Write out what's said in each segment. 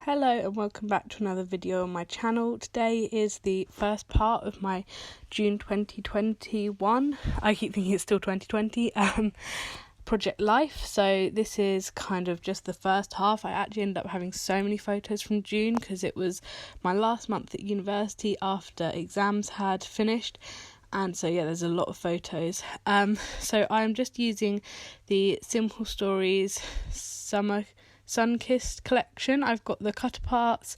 Hello and welcome back to another video on my channel. Today is the first part of my June 2021, I keep thinking it's still 2020, project life. So this is kind of just the first half. I actually ended up having so many photos from June because it was my last month at university after exams had finished. And so yeah, there's a lot of photos. So I'm just using the Simple Stories Sunkissed collection. I've got the cut aparts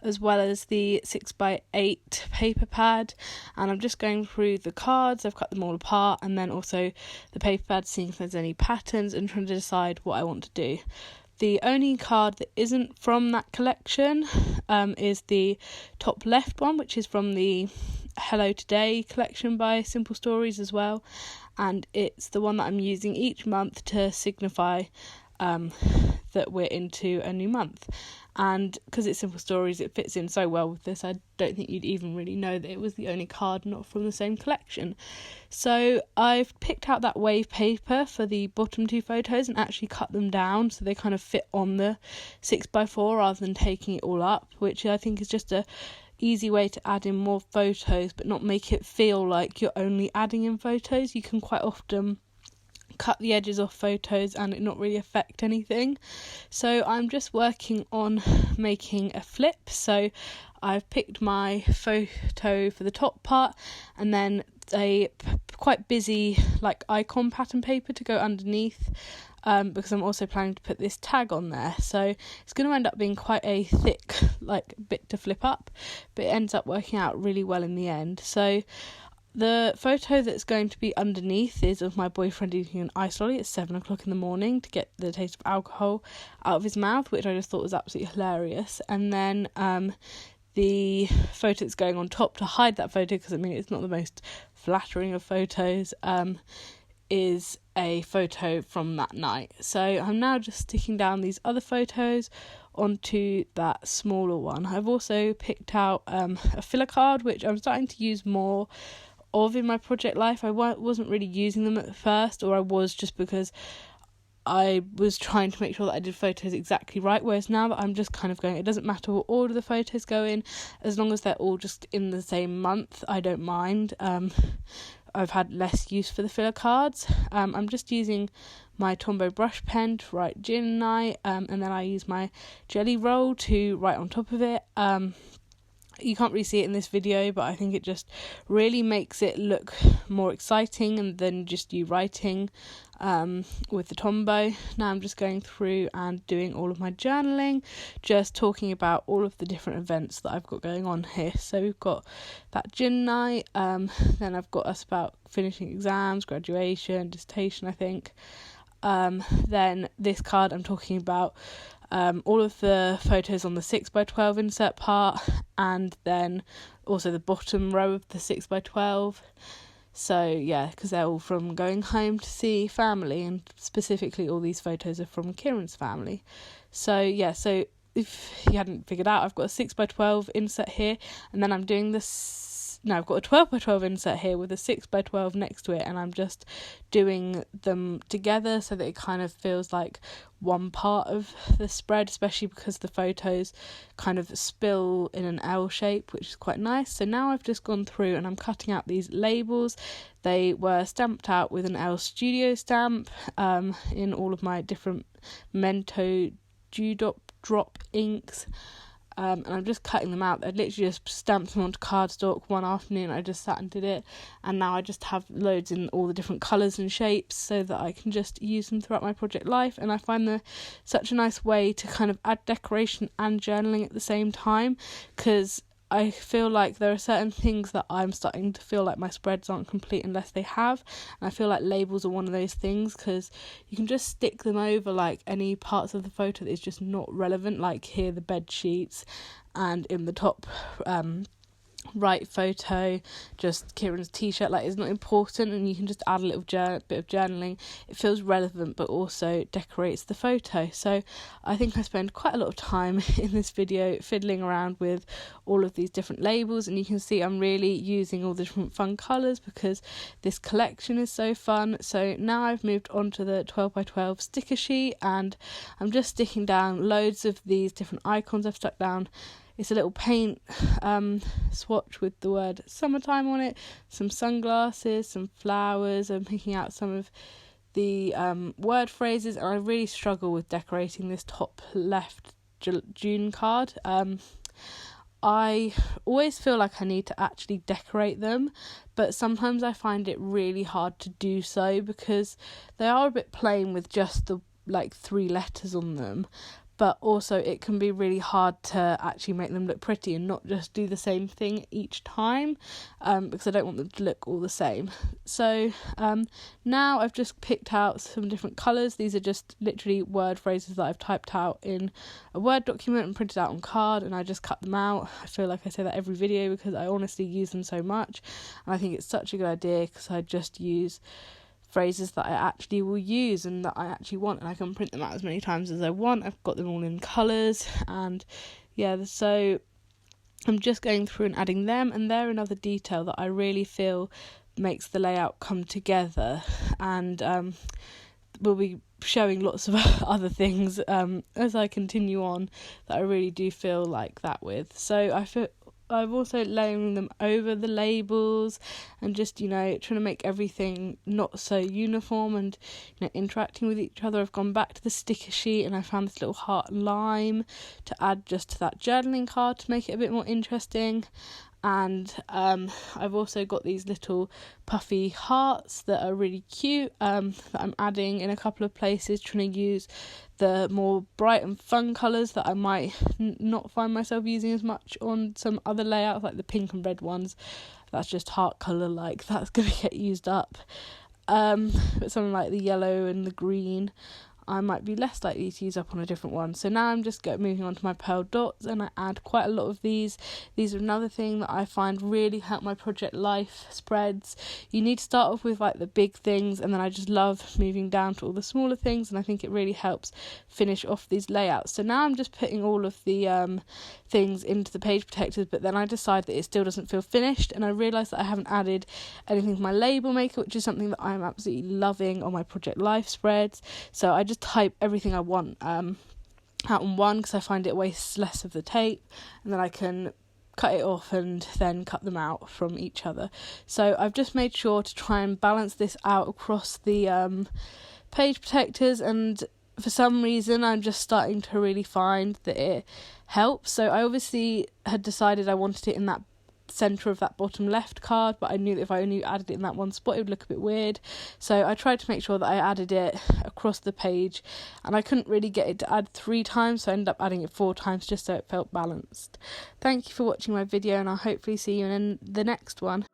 as well as the 6x8 paper pad, and I'm just going through the cards. I've cut them all apart, and then also the paper pad, seeing if there's any patterns and trying to decide what I want to do. The only card that isn't from that collection is the top left one, which is from the Hello Today collection by Simple Stories as well, and it's the one that I'm using each month to signify that we're into a new month. And because it's Simple Stories, it fits in so well with this. I don't think you'd even really know that it was the only card not from the same collection. So I've picked out that wave paper for the bottom two photos and actually cut them down so they kind of fit on the 6x4 rather than taking it all up, which I think is just a easy way to add in more photos but not make it feel like you're only adding in photos. You can quite often cut the edges off photos and it not really affect anything. So I'm just working on making a flip. So I've picked my photo for the top part and then a quite busy like icon pattern paper to go underneath, because I'm also planning to put this tag on there. So it's going to end up being quite a thick like bit to flip up, but it ends up working out really well in the end. So the photo that's going to be underneath is of my boyfriend eating an ice lolly at 7 o'clock in the morning to get the taste of alcohol out of his mouth, which I just thought was absolutely hilarious. And then the photo that's going on top to hide that photo, because I mean it's not the most flattering of photos, is a photo from that night. So I'm now just sticking down these other photos onto that smaller one. I've also picked out a filler card, which I'm starting to use more of in my project life. I wasn't really using them at first, or I was just because I was trying to make sure that I did photos exactly right, whereas now that I'm just kind of going, it doesn't matter what order the photos go in, as long as they're all just in the same month, I don't mind. I've had less use for the filler cards. I'm just using my Tombow brush pen to write gin and I, and then I use my jelly roll to write on top of it. You can't really see it in this video, but I think it just really makes it look more exciting than just you writing with the Tombow. Now I'm just going through and doing all of my journaling, just talking about all of the different events that I've got going on here. So we've got that gin night, then I've got us about finishing exams, graduation, dissertation, I think. Then this card I'm talking about all of the photos on the 6x12 insert part, and then also the bottom row of the 6x12. So yeah, because they're all from going home to see family, and specifically all these photos are from Kieran's family. So yeah, so if you hadn't figured out, I've got a 6x12 insert here, and then I'm doing this. No, I've got a 12x12 insert here with a 6x12 next to it, and I'm just doing them together so that it kind of feels like one part of the spread, especially because the photos kind of spill in an L shape, which is quite nice. So now I've just gone through and I'm cutting out these labels. They were stamped out with an L Studio stamp in all of my different Mento Dewdrop inks. And I'm just cutting them out. I literally just stamped them onto cardstock one afternoon. I just sat and did it, and now I just have loads in all the different colours and shapes so that I can just use them throughout my project life. And I find they're such a nice way to kind of add decoration and journaling at the same time, because I feel like there are certain things that I'm starting to feel like my spreads aren't complete unless they have, and I feel like labels are one of those things, because you can just stick them over like any parts of the photo that is just not relevant, like here the bed sheets, and in the top right photo, just Kieran's t-shirt, like it's not important, and you can just add a little bit of journaling. It feels relevant but also decorates the photo. So I think I spend quite a lot of time in this video fiddling around with all of these different labels, and you can see I'm really using all the different fun colours because this collection is so fun. So now I've moved on to the 12x12 sticker sheet, and I'm just sticking down loads of these different icons. I've stuck down, it's a little paint swatch with the word summertime on it, some sunglasses, some flowers. I'm picking out some of the word phrases, and I really struggle with decorating this top left June card. I always feel like I need to actually decorate them, but sometimes I find it really hard to do so because they are a bit plain with just the 3 letters on them. But also it can be really hard to actually make them look pretty and not just do the same thing each time, because I don't want them to look all the same. So now I've just picked out some different colours. These are just literally word phrases that I've typed out in a Word document and printed out on card, and I just cut them out. I feel like I say that every video because I honestly use them so much, and I think it's such a good idea because I just use phrases that I actually will use and that I actually want, and I can print them out as many times as I want. I've got them all in colours, and yeah, so I'm just going through and adding them, and they're another detail that I really feel makes the layout come together. And we'll be showing lots of other things as I continue on that I really do feel like that with. So I've also layering them over the labels and just, trying to make everything not so uniform and, interacting with each other. I've gone back to the sticker sheet and I found this little heart lime to add just to that journaling card to make it a bit more interesting. And I've also got these little puffy hearts that are really cute that I'm adding in a couple of places, trying to use the more bright and fun colours that I might not find myself using as much on some other layouts, like the pink and red ones. That's just heart colour, that's going to get used up. But something like the yellow and the green, I might be less likely to use up on a different one. So now I'm just moving on to my pearl dots, and I add quite a lot of these. These are another thing that I find really help my project life spreads. You need to start off with the big things, and then I just love moving down to all the smaller things, and I think it really helps finish off these layouts. So now I'm just putting all of the things into the page protectors, but then I decide that it still doesn't feel finished, and I realise that I haven't added anything to my label maker, which is something that I'm absolutely loving on my project life spreads. So I just type everything I want out on one because I find it wastes less of the tape, and then I can cut it off and then cut them out from each other. So I've just made sure to try and balance this out across the page protectors, and for some reason I'm just starting to really find that it helps. So I obviously had decided I wanted it in that centre of that bottom left card, but I knew that if I only added it in that one spot it would look a bit weird, so I tried to make sure that I added it across the page, and I couldn't really get it to add 3 times, so I ended up adding it 4 times just so it felt balanced. Thank you for watching my video, and I'll hopefully see you in the next one.